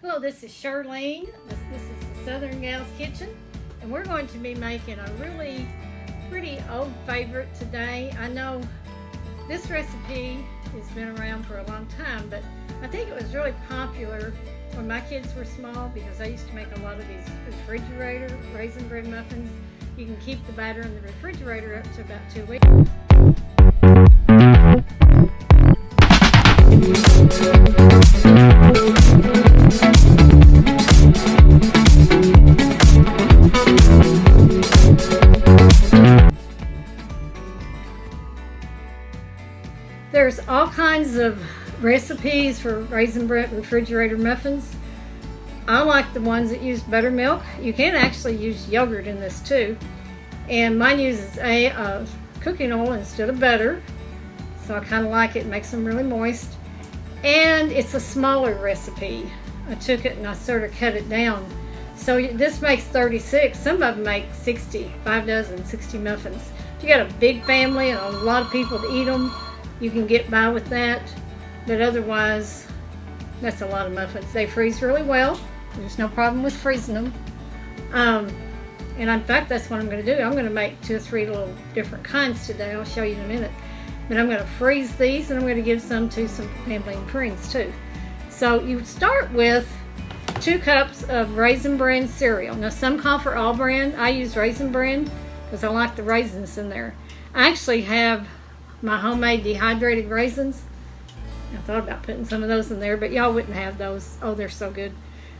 Hello, this is Charlene. This is the Southern Gal's Kitchen, and we're going to be making a really pretty old favorite today. I know this recipe has been around for a long time, but I think it was really popular when my kids were small because I used to make a lot of these refrigerator raisin bread muffins. You can keep the batter in the refrigerator up to about 2 weeks. There's all kinds of recipes for raisin bread refrigerator muffins. I like the ones that use buttermilk. You can actually use yogurt in this too. And mine uses cooking oil instead of butter. So I kind of like it. It makes them really moist. And it's a smaller recipe. I took it and I sort of cut it down. So this makes 36. Some of them make 60, 5 dozen, 60 muffins. If you got a big family and a lot of people to eat them, you can get by with that. But otherwise, that's a lot of muffins. They freeze really well. There's no problem with freezing them. And in fact, that's what I'm going to do. I'm going to make 2 or 3 little different kinds today. I'll show you in a minute. But I'm going to freeze these and I'm going to give some to some family and friends too. So you start with 2 cups of Raisin Bran cereal. Now some call for all bran. I use Raisin Bran because I like the raisins in there. I actually have my homemade dehydrated raisins. I thought about putting some of those in there, but y'all wouldn't have those. Oh, they're so good.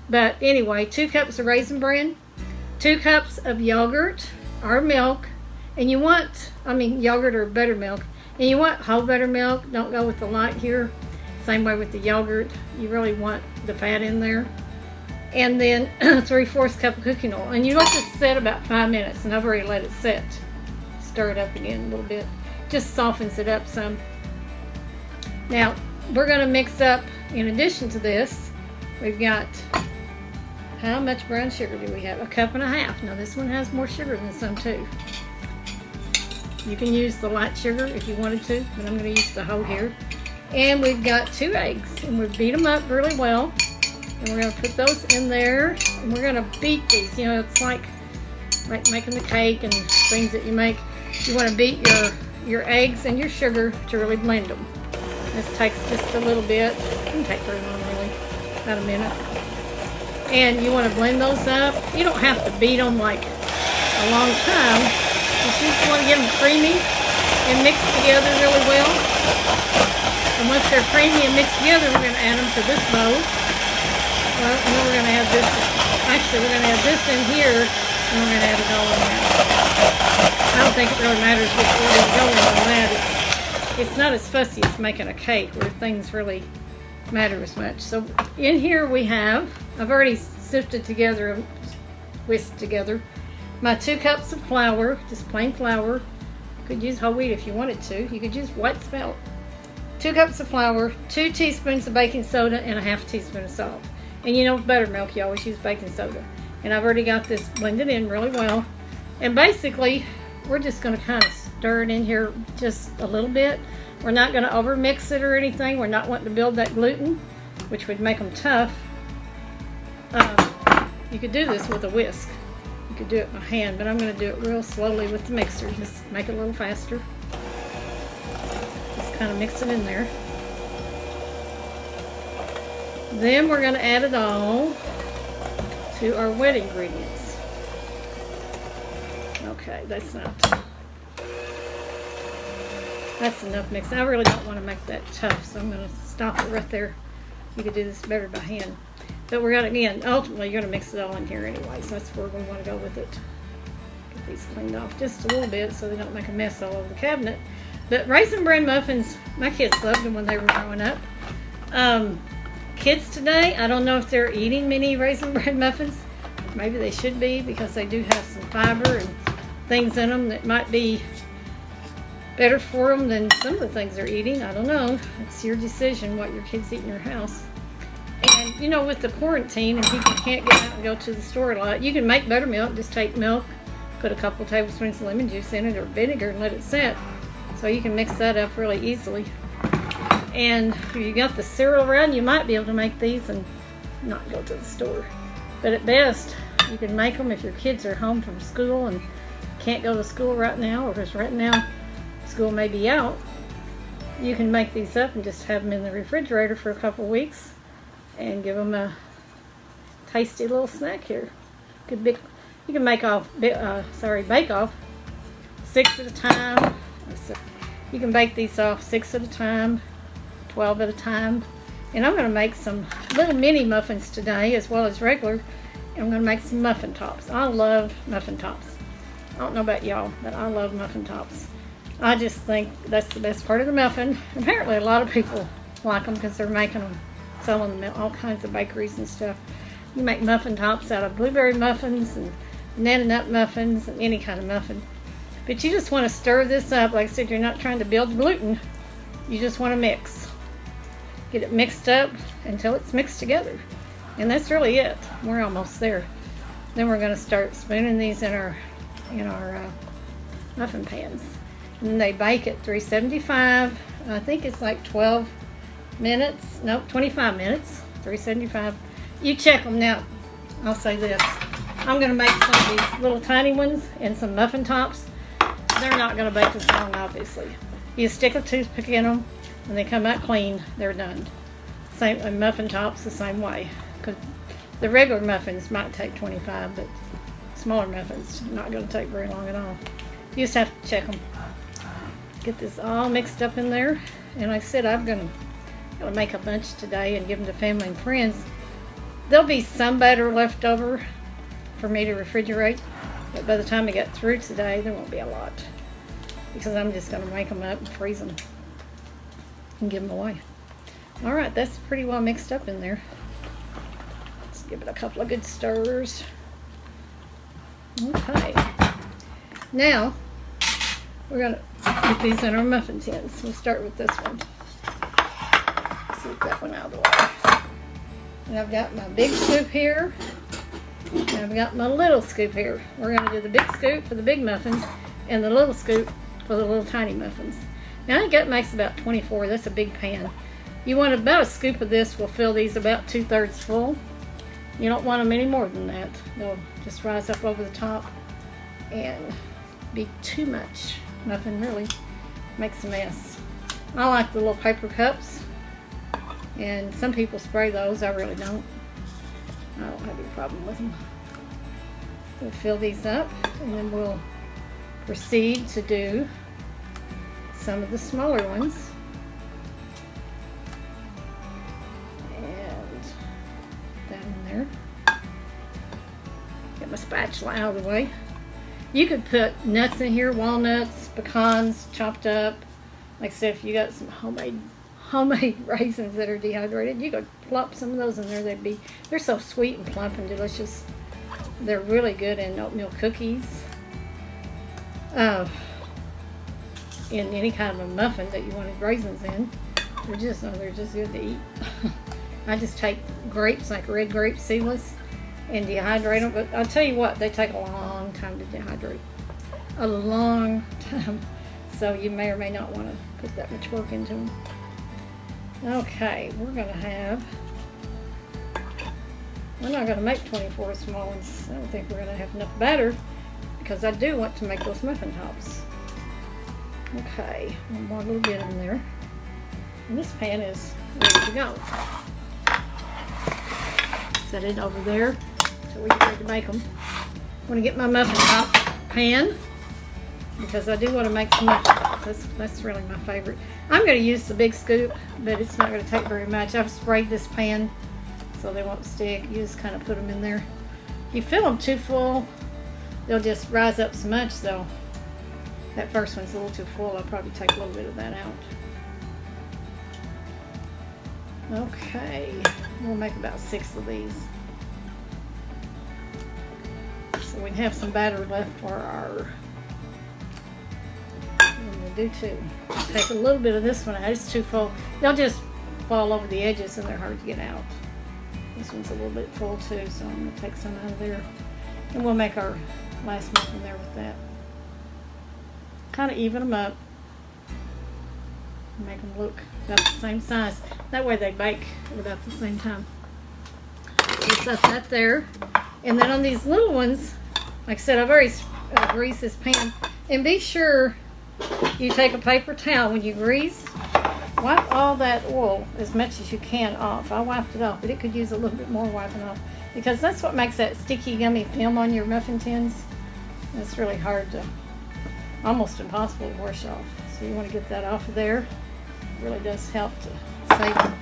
But anyway, 2 cups of Raisin Bran, 2 cups of yogurt or milk, and you want, yogurt or buttermilk, and you want whole buttermilk. Don't go with the light here. Same way with the yogurt. You really want the fat in there. And then 3/4 cup of cooking oil. And you let this set about 5 minutes, and I've already let it set. Stir it up again a little bit. Just softens it up some. Now, we're going to mix up, in addition to this, we've got, how much brown sugar do we have? 1.5 cups. Now this one has more sugar than some too. You can use the light sugar if you wanted to, but I'm going to use the whole here. And we've got 2 eggs, and we beat them up really well. And we're going to put those in there, and we're going to beat these. You know, it's like making the cake and things that you make. You want to beat your eggs and your sugar to really blend them. This takes just a little bit. It doesn't take very long, really, about a minute. And you want to blend those up. You don't have to beat them like a long time. You just want to get them creamy and mixed together really well. And once they're creamy and mixed together, we're going to add them to this bowl. Well, and then we're going to add this. Actually, we're going to add this in here, and we're going to add it all in there. I don't think it really matters which order you go in on that. It's not as fussy as making a cake where things really matter as much. So in here we have, I've already sifted together, whisked together, my 2 cups of flour, just plain flour. You could use whole wheat if you wanted to. You could use white spelt. 2 cups of flour, 2 teaspoons of baking soda, and 1/2 teaspoon of salt. And you know with buttermilk you always use baking soda. And I've already got this blended in really well. And basically we're just going to kind of stir it in here just a little bit. We're not going to over mix it or anything. We're not wanting to build that gluten, which would make them tough. You could do this with a whisk. You could do it by hand, but I'm going to do it real slowly with the mixer. Just make it a little faster. Just kind of mix it in there. Then we're going to add it all to our wet ingredients. Okay, that's enough mix. I really don't want to make that tough, so I'm going to stop it right there. You could do this better by hand. But we're going to, again, ultimately you're going to mix it all in here anyway, so that's where we want to go with it. Get these cleaned off just a little bit so they don't make a mess all over the cabinet. But Raisin Bran Muffins, my kids loved them when they were growing up. Kids today, I don't know if they're eating many Raisin Bran Muffins. Maybe they should be because they do have some fiber and things in them that might be better for them than some of the things they're eating. I don't know. It's your decision what your kids eat in your house. And you know, with the quarantine and people can't get out and go to the store a lot, you can make buttermilk. Just take milk, put a couple tablespoons of lemon juice in it or vinegar and let it set. So you can mix that up really easily. And if you got the cereal around, you might be able to make these and not go to the store. But at best, you can make them if your kids are home from school and can't go to school right now, or because right now school may be out. You can make these up and just have them in the refrigerator for a couple weeks and give them a tasty little snack here. You can bake off 6 at a time. You can bake these off 6 at a time, 12 at a time. And I'm going to make some little mini muffins today as well as regular. And I'm going to make some muffin tops. I love muffin tops. I don't know about y'all, but I love muffin tops. I just think that's the best part of the muffin. Apparently a lot of people like them because they're making them, selling them at all kinds of bakeries and stuff. You make muffin tops out of blueberry muffins and banana nut muffins and any kind of muffin. But you just want to stir this up. Like I said, you're not trying to build gluten. You just want to mix. Get it mixed up until it's mixed together. And that's really it. We're almost there. Then we're going to start spooning these in our muffin pans. And they bake at 375. I think it's like 12 minutes. Nope, 25 minutes. 375. You check them now. I'll say this. I'm going to make some of these little tiny ones and some muffin tops. They're not going to bake as long, obviously. You stick a toothpick in them. When they come out clean, they're done. Same muffin tops the same way. Because the regular muffins might take 25, but smaller muffins not going to take very long at all. You just have to check them. Get this all mixed up in there. And like I said, I'm going to make a bunch today and give them to family and friends. There'll be some batter left over for me to refrigerate. But by the time I get through today, there won't be a lot. Because I'm just going to make them up and freeze them. And give them away. Alright, that's pretty well mixed up in there. Let's give it a couple of good stirs. Okay. Now, we're going to put these in our muffin tins. We'll start with this one. Let's get that one out of the way. And I've got my big scoop here. And I've got my little scoop here. We're going to do the big scoop for the big muffins and the little scoop for the little tiny muffins. Now I think that makes about 24. That's a big pan. You want about a scoop of this will fill these about 2/3 full. You don't want them any more than that. They'll just rise up over the top and be too much. Muffin really makes a mess. I like the little paper cups, and some people spray those. I really don't. I don't have any problem with them. We'll fill these up, and then we'll proceed to do some of the smaller ones. And that in there. Get my spatula out of the way. You could put nuts in here, walnuts, pecans chopped up. Like I said, if you got some homemade raisins that are dehydrated, you could plop some of those in there. They're so sweet and plump and delicious. They're really good in oatmeal cookies. In any kind of a muffin that you wanted raisins in. They're just good to eat. I just take grapes, like red grapes, seedless, and dehydrate them. But I'll tell you what, they take a long time to dehydrate. A long time. So you may or may not want to put that much work into them. Okay, we're not going to make 24 small ones. I don't think we're going to have enough batter because I do want to make those muffin tops. Okay, one more little bit in there. And this pan is ready to go. Set it over there so we get ready to make them. I'm going to get my muffin top pan because I do want to make some muffin tops. That's really my favorite. I'm going to use the big scoop, but it's not going to take very much. I've sprayed this pan so they won't stick. You just kind of put them in there. If you fill them too full, they'll just rise up so much though. That first one's a little too full. I'll probably take a little bit of that out. Okay, we'll make about 6 of these. So we have some batter left for our, we'll do 2. Take a little bit of this one out. It's too full. They'll just fall over the edges and they're hard to get out. This one's a little bit full too, so I'm going to take some out of there. And we'll make our last muffin there with that. Kind of even them up. Make them look about the same size. That way they bake at about the same time. just set that there. And then on these little ones, like I said, I've already greased this pan. And be sure you take a paper towel when you grease. Wipe all that oil as much as you can off. I wiped it off, but it could use a little bit more wiping off because that's what makes that sticky, gummy film on your muffin tins. It's really hard to, almost impossible to wash off. So you want to get that off of there. It really does help to save them.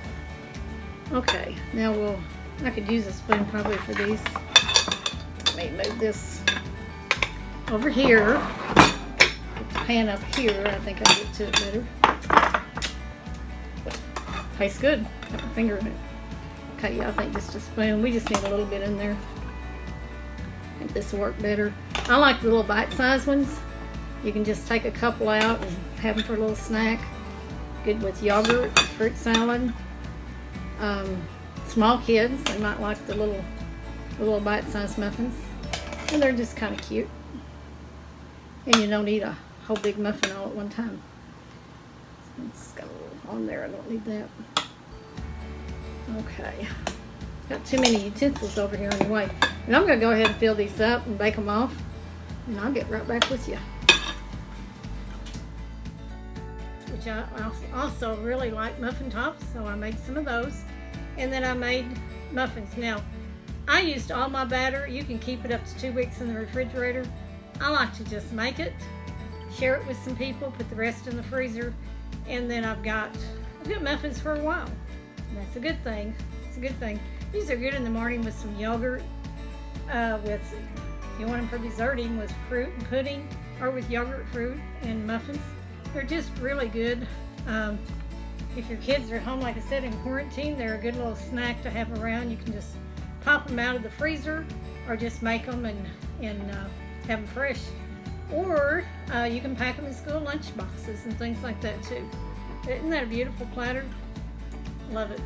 Okay, now I could use a spoon probably for these. Let me move this over here. Put the pan up here. I think I'll get to it better. Tastes good. Got my finger in it. Okay, yeah, I think just a spoon. We just need a little bit in there. I think this will work better. I like the little bite-sized ones. You can just take a couple out and have them for a little snack. Good with yogurt, fruit salad. Small kids, they might like the little bite-sized muffins. And they're just kind of cute. And you don't eat a whole big muffin all at one time. Let's go on there. I don't need that. Okay. Got too many utensils over here anyway. And I'm going to go ahead and fill these up and bake them off. And I'll get right back with you. Which I also really like muffin tops, so I made some of those. And then I made muffins. Now, I used all my batter. You can keep it up to 2 weeks in the refrigerator. I like to just make it, share it with some people, put the rest in the freezer, and then I've got muffins for a while. And that's a good thing. It's a good thing. These are good in the morning with some yogurt, if you want them for dessert, even with fruit and pudding, or with yogurt, fruit, and muffins. They're just really good. If your kids are at home, like I said, in quarantine, they're a good little snack to have around. You can just pop them out of the freezer or just make them and have them fresh. Or you can pack them in school lunch boxes and things like that too. Isn't that a beautiful platter? Love it.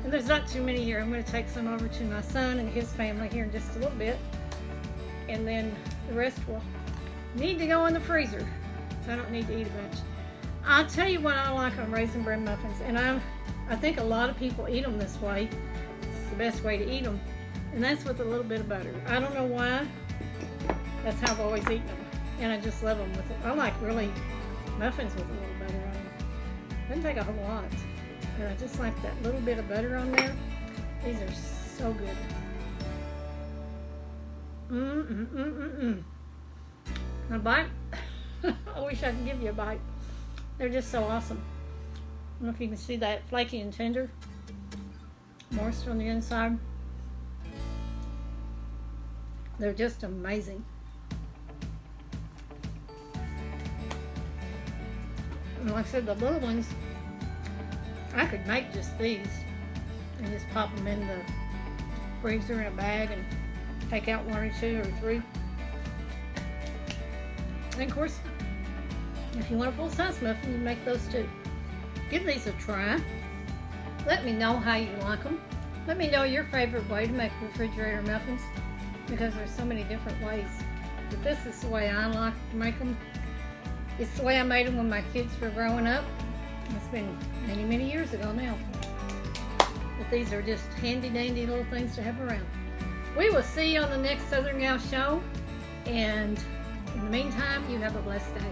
And there's not too many here. I'm going to take some over to my son and his family here in just a little bit. And then the rest will need to go in the freezer. So I don't need to eat a bunch. I'll tell you what I like on Raisin Bran Muffins. And I think a lot of people eat them this way. It's the best way to eat them. And that's with a little bit of butter. I don't know why. That's how I've always eaten them. And I just love them with it. I like really muffins with a little butter on them. Doesn't take a whole lot. But I just like that little bit of butter on there. These are so good. A bite? I wish I could give you a bite. They're just so awesome. I don't know if you can see that flaky and tender. Moist on the inside. They're just amazing. And like I said, the little ones, I could make just these and just pop them in the freezer in a bag and take out 1 or 2 or 3. And of course, if you want a full-size muffin, you make those too. Give these a try. Let me know how you like them. Let me know your favorite way to make refrigerator muffins, because there's so many different ways. But this is the way I like to make them. It's the way I made them when my kids were growing up. It's been many, many years ago now. But these are just handy dandy little things to have around. We will see you on the next Southern Gal Show. And in the meantime, you have a blessed day.